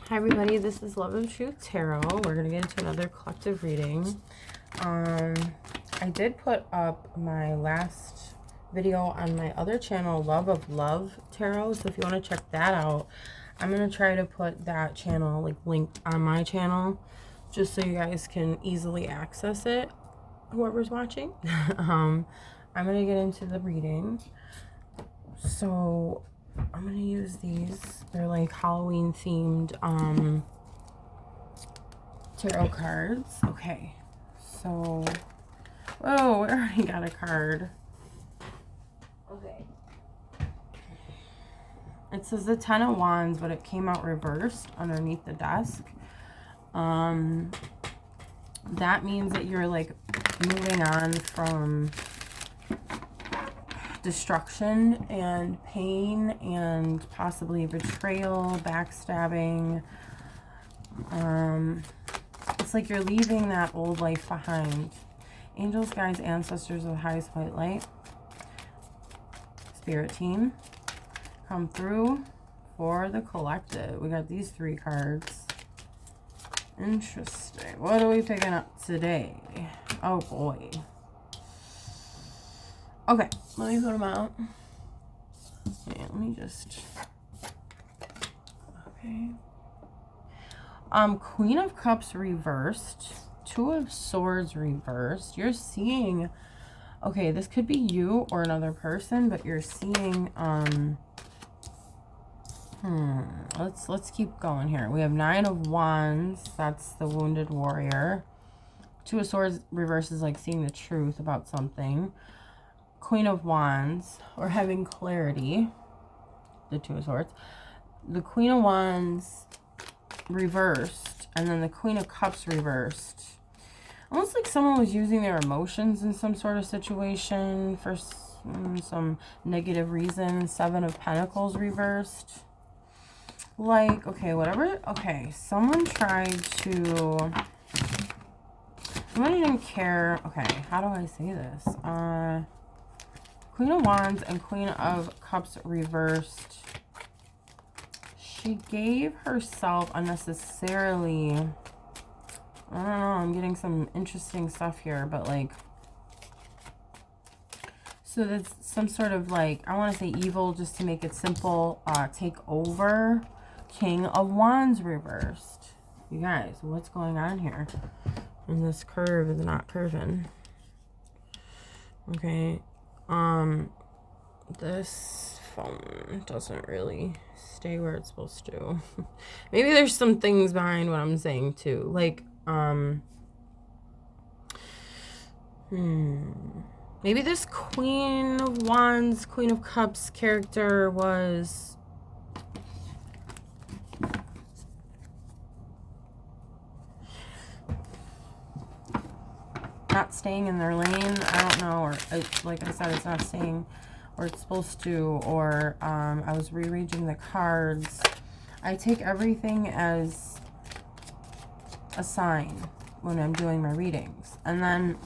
Hi everybody, this is Love of Truth Tarot. We're going to get into another collective reading. I did put up my last video on my other channel, Love of Love Tarot. So if you want to check that out, I'm going to try to put that channel linked on my channel just so you guys can easily access it, whoever's watching. I'm going to get into the reading. So I'm going to use these. They're like Halloween themed tarot cards. Okay. So, whoa, I already got a card. Okay. It says the Ten of Wands, but it came out reversed underneath the desk. That means that you're like moving on from destruction and pain and possibly betrayal, backstabbing. It's like you're leaving that old life behind. Angels, guides, ancestors of the highest white light. Spirit team, come through for the collective. We got these three cards. Interesting. What are we picking up today? Oh boy. Okay, let me put them out. Yeah, let me just... Okay. Queen of Cups reversed. Two of Swords reversed. You're seeing... Okay, this could be you or another person, but you're seeing... Let's keep going here. We have Nine of Wands. That's the Wounded Warrior. Two of Swords reverses like seeing the truth about something. Queen of Wands, or having clarity. The Two of Swords. The Queen of Wands reversed, and then the Queen of Cups reversed. Almost like someone was using their emotions in some sort of situation for some negative reason. Seven of Pentacles reversed. Like, okay, whatever. Okay, someone tried to... Someone didn't care. Okay, how do I say this? Queen of Wands and Queen of Cups reversed. She gave herself unnecessarily... I don't know, I'm getting some interesting stuff here, but like... So that's some sort of like, I want to say evil just to make it simple, take over. King of Wands reversed. You guys, what's going on here? And this curve is not curving. Okay. This phone doesn't really stay where it's supposed to. Maybe there's some things behind what I'm saying too. Like, maybe this Queen of Wands, Queen of Cups character was not staying in their lane. I don't know, or like I said, it's not staying where it's supposed to, or I was rearranging the cards. I take everything as a sign when I'm doing my readings. And then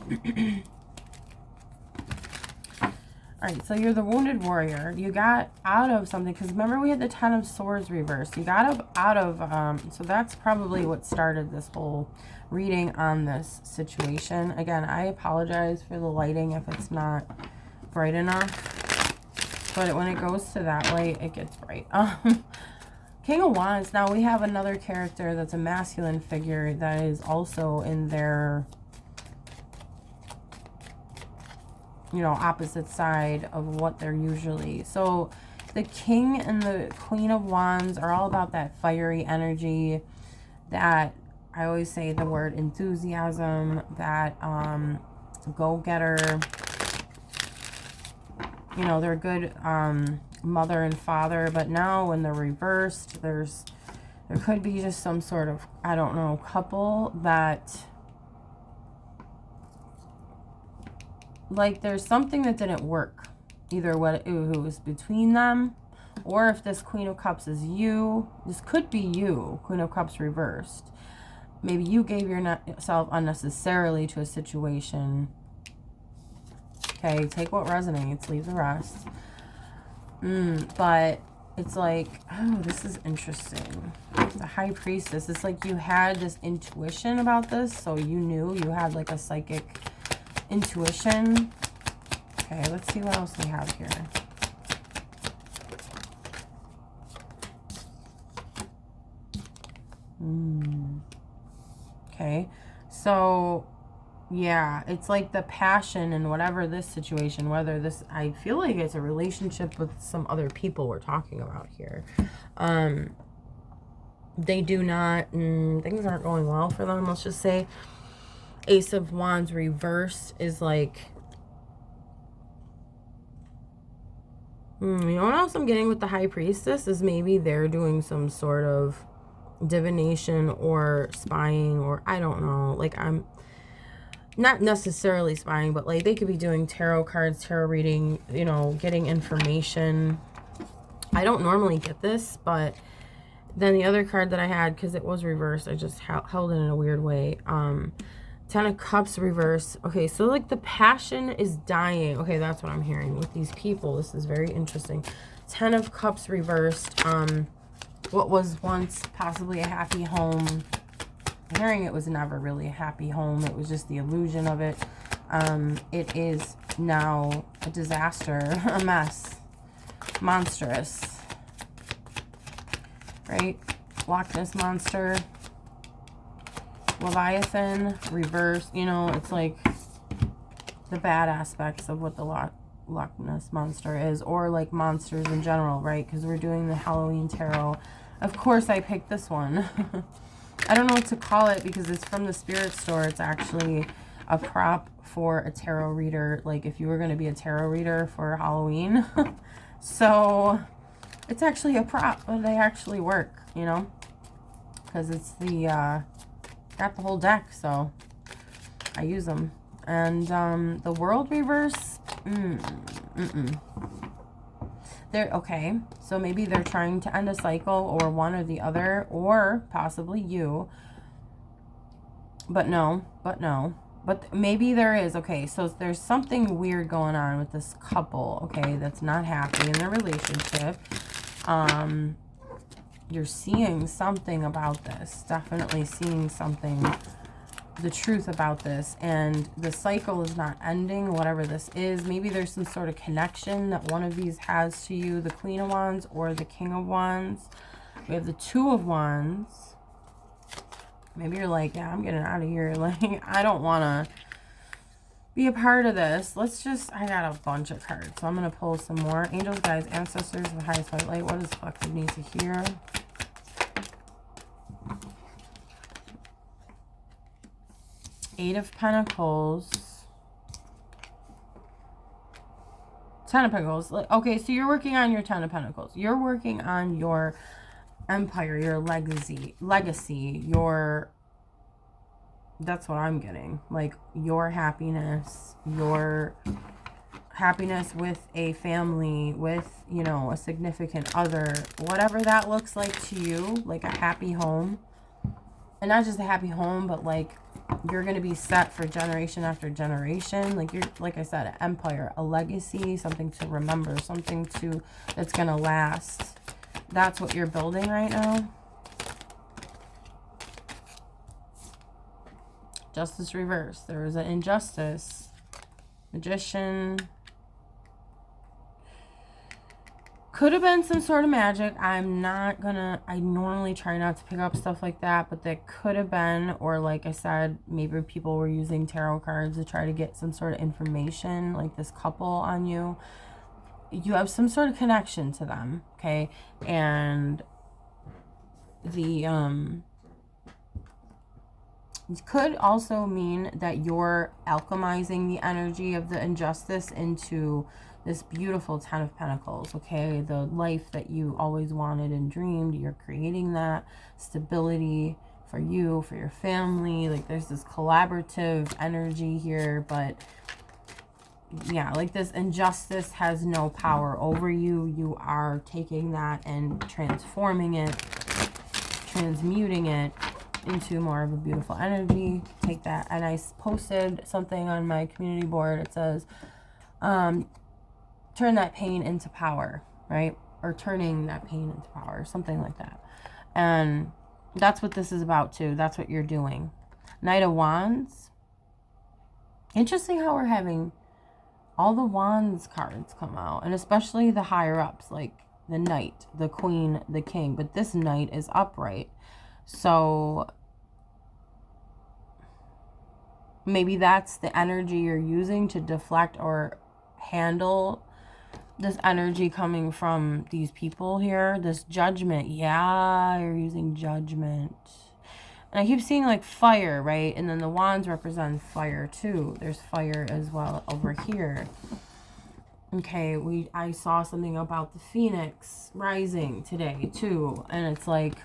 alright, so you're the Wounded Warrior. You got out of something, because remember we had the Ten of Swords reversed. You got out of, so that's probably what started this whole reading on this situation. Again, I apologize for the lighting if it's not bright enough, but when it goes to that light, it gets bright. King of Wands. Now we have another character that's a masculine figure that is also in their, you know, opposite side of what they're usually. So the King and the Queen of Wands are all about that fiery energy, that I always say the word enthusiasm, that go-getter. You know, they're good mother and father, but now when they're reversed, there could be just some sort of, I don't know, couple that, like, there's something that didn't work. Either what it was between them, or if this Queen of Cups is you, this could be you, Queen of Cups reversed. Maybe you gave yourself unnecessarily to a situation. Okay, take what resonates, leave the rest. But it's like, oh, this is interesting. The High Priestess, it's like you had this intuition about this, so you knew, you had like a psychic intuition. Okay, let's see what else we have here. Okay, so yeah, it's like the passion and whatever this situation, whether this, I feel like it's a relationship with some other people we're talking about here. They do not, things aren't going well for them, let's just say. Ace of Wands reversed is like, you know what else I'm getting with the High Priestess is maybe they're doing some sort of divination or spying, or I don't know, like I'm not necessarily spying, but like they could be doing tarot cards, tarot reading, you know, getting information. I don't normally get this, but then the other card that I had, because it was reversed, I just held it in a weird way. 10 of Cups reverse. Okay, so like the passion is dying. Okay, that's what I'm hearing with these people. This is very interesting. 10 of Cups reversed. What was once possibly a happy home, I'm hearing it was never really a happy home. It was just the illusion of it. It is now a disaster, a mess, monstrous, right? Loch Ness Monster, Leviathan, reverse. You know, it's like the bad aspects of what the Loch Ness Monster is, or like monsters in general, right? Because we're doing the Halloween tarot. Of course, I picked this one. I don't know what to call it because it's from the Spirit Store. It's actually a prop for a tarot reader. Like if you were going to be a tarot reader for Halloween. So it's actually a prop, but they actually work, you know, because it's the, got the whole deck. So I use them. And the World reverse, they're okay, so maybe they're trying to end a cycle, or one or the other, or possibly you, but maybe there is. Okay, so there's something weird going on with this couple, okay, that's not happy in their relationship. You're seeing something about this, definitely seeing something, the truth about this, and the cycle is not ending, whatever this is. Maybe there's some sort of connection that one of these has to you, the Queen of Wands or the King of Wands. We have the Two of Wands. Maybe you're like, yeah, I'm getting out of here, like I don't want to be a part of this. Let's just, I got a bunch of cards, so I'm going to pull some more. Angels, guides, ancestors, the highest white light. What does the collective need to hear? Eight of Pentacles, 10 of Pentacles. Okay, so you're working on your 10 of Pentacles. You're working on your empire, your legacy, your, that's what I'm getting. Like your happiness with a family, with, you know, a significant other, whatever that looks like to you, like a happy home. And not just a happy home, but like you're going to be set for generation after generation. Like you're, like I said, an empire, a legacy, something to remember, something to, that's going to last. That's what you're building right now. Justice reverse. There is an injustice. Magician. Could have been some sort of magic. I'm not gonna, I normally try not to pick up stuff like that, but that could have been, or like I said, maybe people were using tarot cards to try to get some sort of information, like this couple on you. You have some sort of connection to them, okay? And the, it could also mean that you're alchemizing the energy of the injustice into this beautiful 10 of Pentacles, okay? The life that you always wanted and dreamed, you're creating that stability for you, for your family. Like there's this collaborative energy here, but yeah, like this injustice has no power over you. You are taking that and transforming it, transmuting it into more of a beautiful energy. Take that. And I posted something on my community board. It says, turn that pain into power, right? or turning that pain into power, something like that. And that's what this is about too. That's what you're doing. Knight of Wands. Interesting how we're having all the Wands cards come out, and especially the higher ups, like the Knight, the Queen, the King. But this Knight is upright. So maybe that's the energy you're using to deflect or handle this energy coming from these people here. This Judgment. Yeah, you're using Judgment. And I keep seeing like fire, right? And then the wands represent fire too. There's fire as well over here. Okay, I saw something about the Phoenix rising today too. And it's like,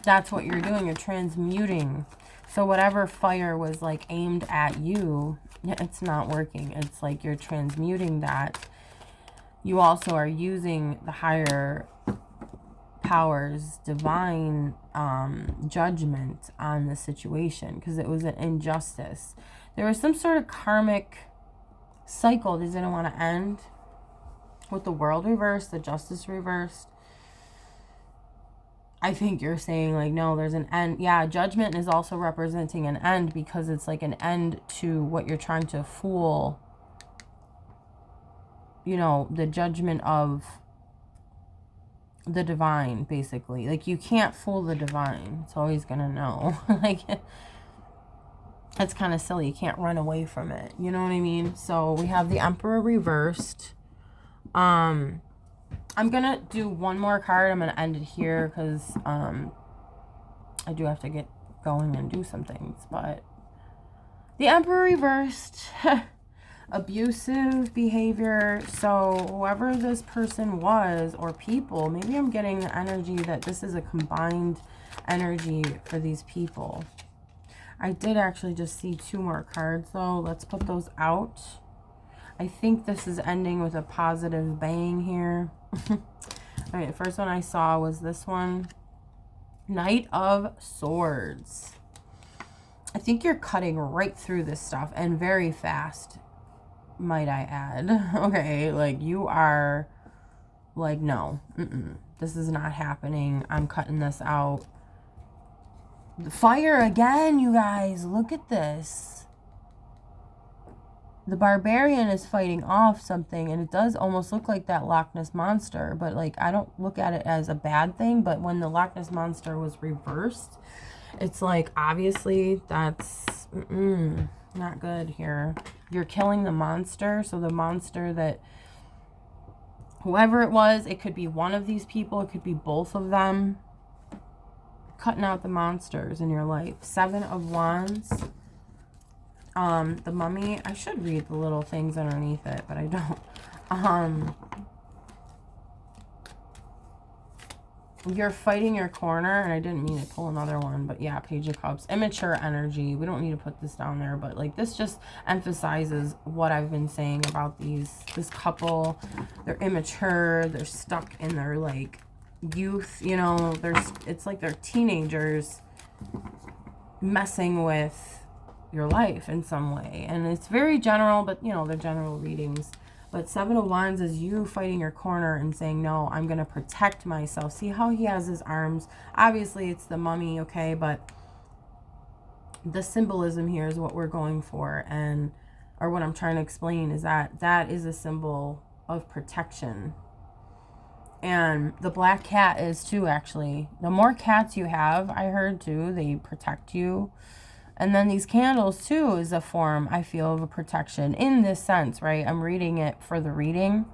that's what you're doing. You're transmuting. So whatever fire was like aimed at you, it's not working. It's like you're transmuting that. You also are using the higher powers, divine judgment on the situation, because it was an injustice. There was some sort of karmic cycle that didn't want to end with the world reversed, the justice reversed. I think you're saying like, no, there's an end. Yeah, Judgment is also representing an end, because it's like an end to what you're trying to fool, you know, the judgment of the divine, basically. Like, you can't fool the divine. It's always gonna know. Like, it's kind of silly. You can't run away from it. You know what I mean? So we have the Emperor reversed. I'm gonna do one more card. I'm gonna end it here because I do have to get going and do some things. But the Emperor reversed. Abusive behavior. So whoever this person was, or people, maybe I'm getting the energy that this is a combined energy for these people. I did actually just see 2 more cards though. Let's put those out. I think this is ending with a positive bang here. All right, the first one I saw was this one. Knight of Swords. I think you're cutting right through this stuff, and very fast, might I add. Okay, like you are like, no, this is not happening. I'm cutting this out. The fire again, you guys. Look at this. The barbarian is fighting off something, and it does almost look like that Loch Ness monster, but like, I don't look at it as a bad thing. But when the Loch Ness monster was reversed, it's like, obviously that's not good here. You're killing the monster. So the monster that, whoever it was, it could be one of these people, it could be both of them. Cutting out the monsters in your life. 7 of Wands. The Mummy. I should read the little things underneath it, but I don't. You're fighting your corner, and I didn't mean to pull another one, but yeah, Page of Cups. Immature energy. We don't need to put this down there, but like, this just emphasizes what I've been saying about this couple. They're immature. They're stuck in their like youth, you know. It's like they're teenagers messing with your life in some way, and it's very general, but you know, they're general readings. But 7 of Wands is you fighting your corner and saying, no, I'm going to protect myself. See how he has his arms? Obviously, it's the Mummy, okay? But the symbolism here is what we're going for. Or what I'm trying to explain is that is a symbol of protection. And the black cat is too, actually. The more cats you have, I heard too, they protect you. And then these candles, too, is a form, I feel, of a protection in this sense, right? I'm reading it for the reading.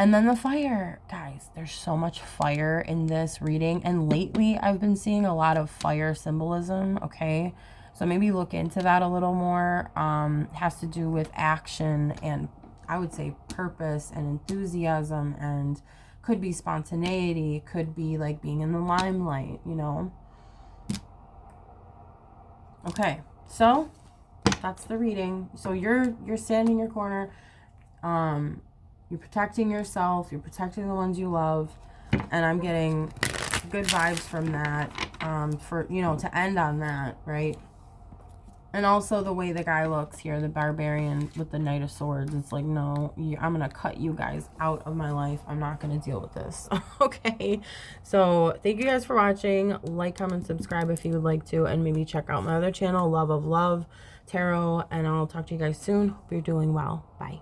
And then the fire. Guys, there's so much fire in this reading. And lately, I've been seeing a lot of fire symbolism, okay? So maybe look into that a little more. It has to do with action and, I would say, purpose and enthusiasm. And could be spontaneity. Could be, like, being in the limelight, you know? Okay, so that's the reading. So you're standing in your corner. You're protecting yourself. You're protecting the ones you love. And I'm getting good vibes from that. For, you know, to end on that, right? And also the way the guy looks here, the barbarian with the Knight of Swords. It's like, no, I'm going to cut you guys out of my life. I'm not going to deal with this. Okay. So thank you guys for watching. Like, comment, subscribe if you would like to. And maybe check out my other channel, Love of Love Tarot. And I'll talk to you guys soon. Hope you're doing well. Bye.